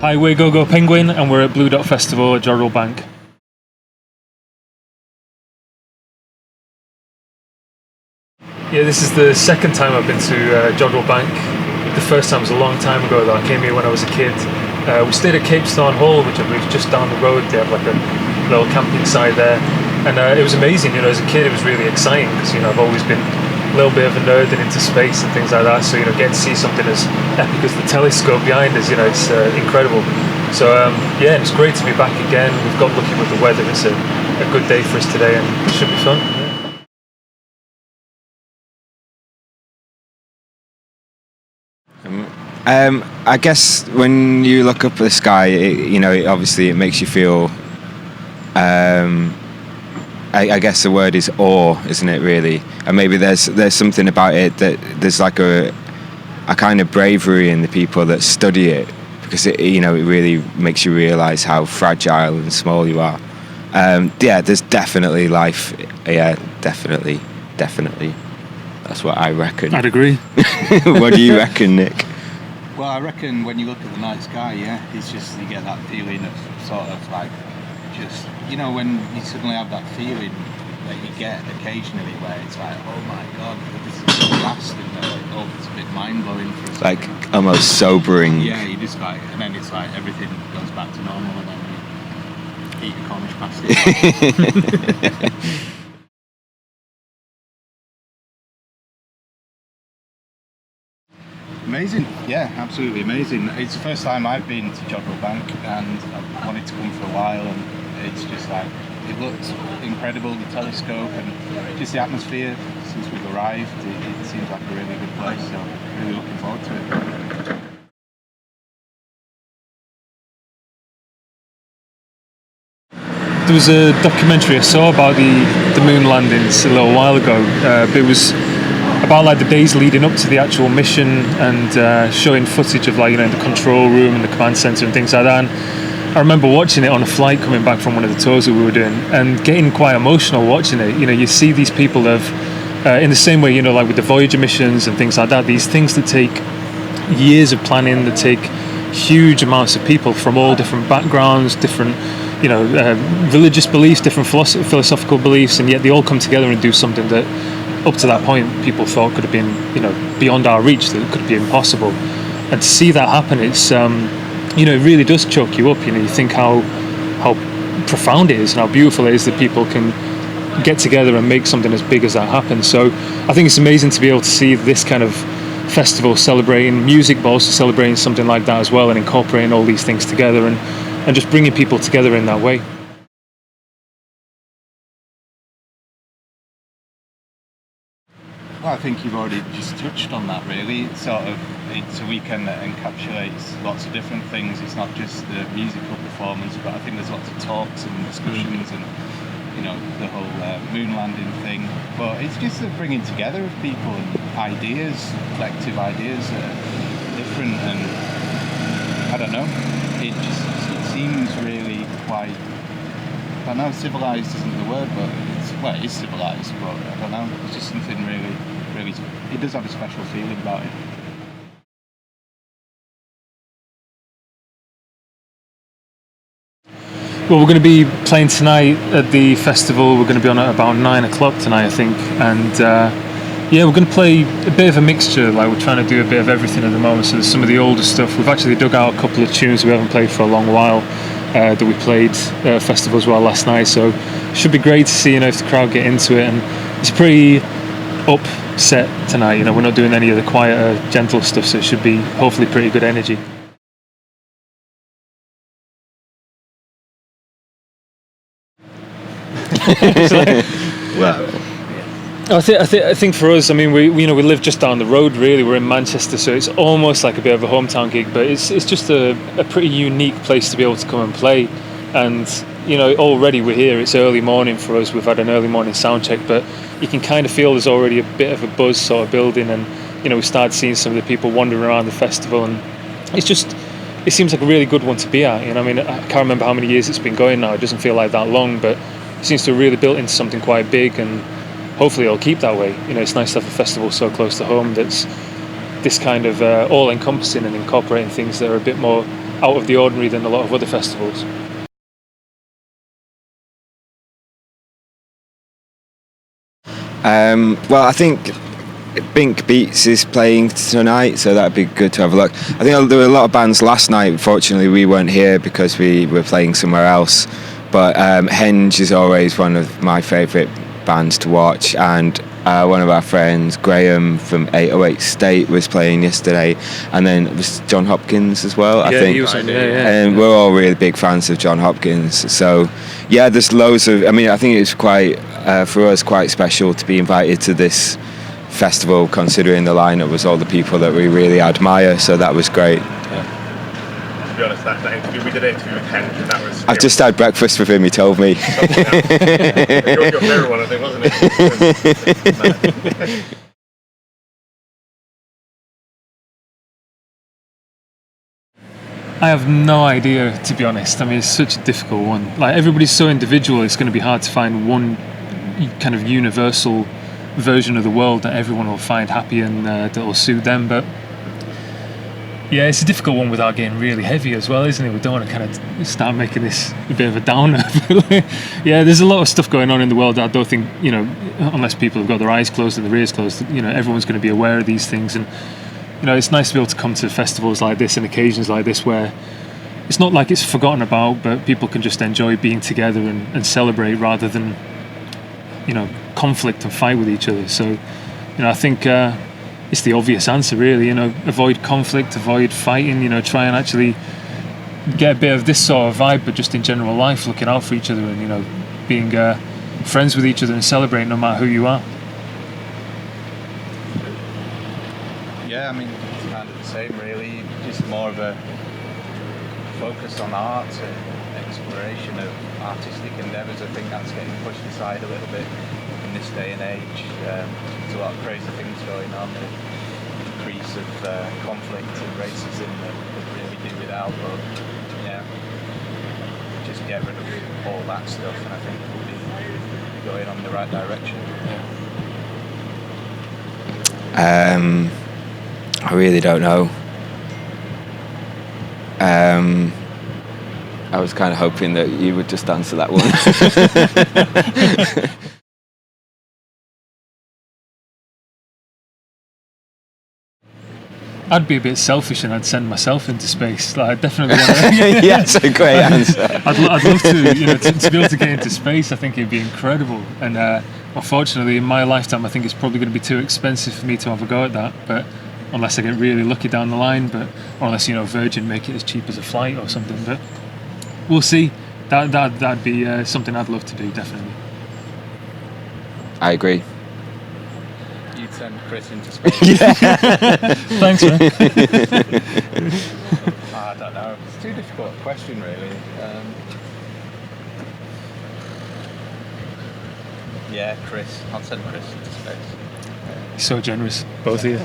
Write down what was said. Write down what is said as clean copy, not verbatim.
Hi, we're GoGo Penguin and we're at BLUEDOT Festival at Jodrell Bank. Yeah, this is the second time I've been to Jodrell Bank. The first time was a long time ago though. I came here when I was a kid. We stayed at Capestone Hall, which I believe is just down the road. They have like a little camping site there. And it was amazing, as a kid it was really exciting because, I've always been a little bit of a nerd and into space and things like that. So, getting to see something as epic as the telescope behind us, it's incredible. So, yeah, it's great to be back again. We've got lucky with the weather. It's a good day for us today and it should be fun. I guess when you look up at the sky, obviously it makes you feel, I guess the word is awe, isn't it, really? And maybe there's something about it that there's like a kind of bravery in the people that study it, because it really makes you realise how fragile and small you are. Yeah, there's definitely life. Yeah, definitely. That's what I reckon. I'd agree. What do you reckon, Nick? Well, I reckon when you look at the night sky, it's just, you get that feeling of sort of like, just, when you suddenly have that feeling that you get occasionally where it's like, oh my god, this is so vast, and it's a bit mind-blowing for us. Like, almost sobering. Yeah, you just like, and then it's like everything goes back to normal, and then you eat a Cornish pasty. Amazing, yeah, absolutely amazing. It's the first time I've been to Jodrell Bank, and I've wanted to come for a while, and it's just like, it looks incredible, the telescope, and just the atmosphere since we've arrived. It seems like a really good place, so really looking forward to it. There was a documentary I saw about the moon landings a little while ago. It was about like the days leading up to the actual mission, and showing footage of like the control room and the command center and things like that. And I remember watching it on a flight coming back from one of the tours that we were doing and getting quite emotional watching it. You see these people in the same way, like with the Voyager missions and things like that, these things that take years of planning, that take huge amounts of people from all different backgrounds, different religious beliefs, different philosophical beliefs, and yet they all come together and do something that up to that point people thought could have been beyond our reach, that it could be impossible. And to see that happen, it's it really does choke you up. You think how profound it is and how beautiful it is that people can get together and make something as big as that happen. So I think it's amazing to be able to see this kind of festival celebrating music, but also celebrating something like that as well, and incorporating all these things together and just bringing people together in that way. Well, I think you've already just touched on that, really. It's a weekend that encapsulates lots of different things. It's not just the musical performance, but I think there's lots of talks and discussions and, the whole moon landing thing. But it's just the bringing together of people and ideas, collective ideas that are different, and I don't know, it seems really quite, I don't know, civilised isn't the word, but it is civilised, but I don't know, it's just something really, it does have a special feeling about it. Well, we're going to be playing tonight at the festival. We're going to be on at about 9 o'clock tonight, I think, and yeah, we're going to play a bit of a mixture. Like, we're trying to do a bit of everything at the moment. So there's some of the older stuff. We've actually dug out a couple of tunes we haven't played for a long while, that we played festival as well last night. So it should be great to see if the crowd get into it. And it's pretty upset tonight. We're not doing any of the quieter, gentle stuff, so it should be hopefully pretty good energy. Well, I think for us, we live just down the road. Really, we're in Manchester, so it's almost like a bit of a hometown gig. But it's just a pretty unique place to be able to come and play. And already we're here. It's early morning for us. We've had an early morning sound check, but you can kind of feel there's already a bit of a buzz sort of building. And we started seeing some of the people wandering around the festival, and it seems like a really good one to be at. I can't remember how many years it's been going now. It doesn't feel like that long, but it seems to have really built into something quite big, and hopefully it'll keep that way. It's nice to have a festival so close to home that's this kind of all-encompassing and incorporating things that are a bit more out of the ordinary than a lot of other festivals. Well, I think Bink Beats is playing tonight, so that'd be good to have a look. I think there were a lot of bands last night. Unfortunately, we weren't here because we were playing somewhere else. But Henge is always one of my favourite bands to watch, and one of our friends, Graham from 808 State, was playing yesterday, and then it was John Hopkins as well. I think. He was on, And we're all really big fans of John Hopkins. So yeah, there's loads of. I mean, I think it's quite for us quite special to be invited to this festival, considering the lineup was all the people that we really admire. So that was great. To be honest, that interview, we did an interview with Henge, and that was... I've just had breakfast with him, he told me. Your favourite one, I think, wasn't it? I have no idea, to be honest. I mean, it's such a difficult one. Like, everybody's so individual, it's going to be hard to find one kind of universal version of the world that everyone will find happy and that will suit them. But yeah, it's a difficult one without getting really heavy as well, isn't it? We don't want to kind of start making this a bit of a downer. Yeah, there's a lot of stuff going on in the world that I don't think, unless people have got their eyes closed and their ears closed, everyone's going to be aware of these things. And it's nice to be able to come to festivals like this and occasions like this where it's not like it's forgotten about, but people can just enjoy being together and celebrate rather than conflict and fight with each other. So I think it's the obvious answer, really. Avoid conflict, avoid fighting. Try and actually get a bit of this sort of vibe, but just in general life, looking out for each other and being friends with each other and celebrating no matter who you are. Yeah, I mean, it's kind of the same, really. Just more of a focus on art and exploration of artistic endeavours. I think that's getting pushed aside a little bit in this day and age. There's a lot of crazy things going on, the increase of conflict and racism that we really do without, but yeah, just get rid of all that stuff and I think we'll be going on the right direction. I really don't know. I was kind of hoping that you would just answer that one. I'd be a bit selfish and I'd send myself into space. Like, I definitely want to. Yeah, that's a great answer. I'd love to be able to get into space. I think it'd be incredible. And unfortunately, in my lifetime, I think it's probably going to be too expensive for me to have a go at that. But unless I get really lucky down the line, or unless Virgin make it as cheap as a flight or something. But we'll see. That'd be something I'd love to do, definitely. I agree. You'd send Chris into space. Yeah. Thanks, man. I don't know. It's too difficult a question, really. Yeah, Chris. I'll send Chris into space. So generous, both of you.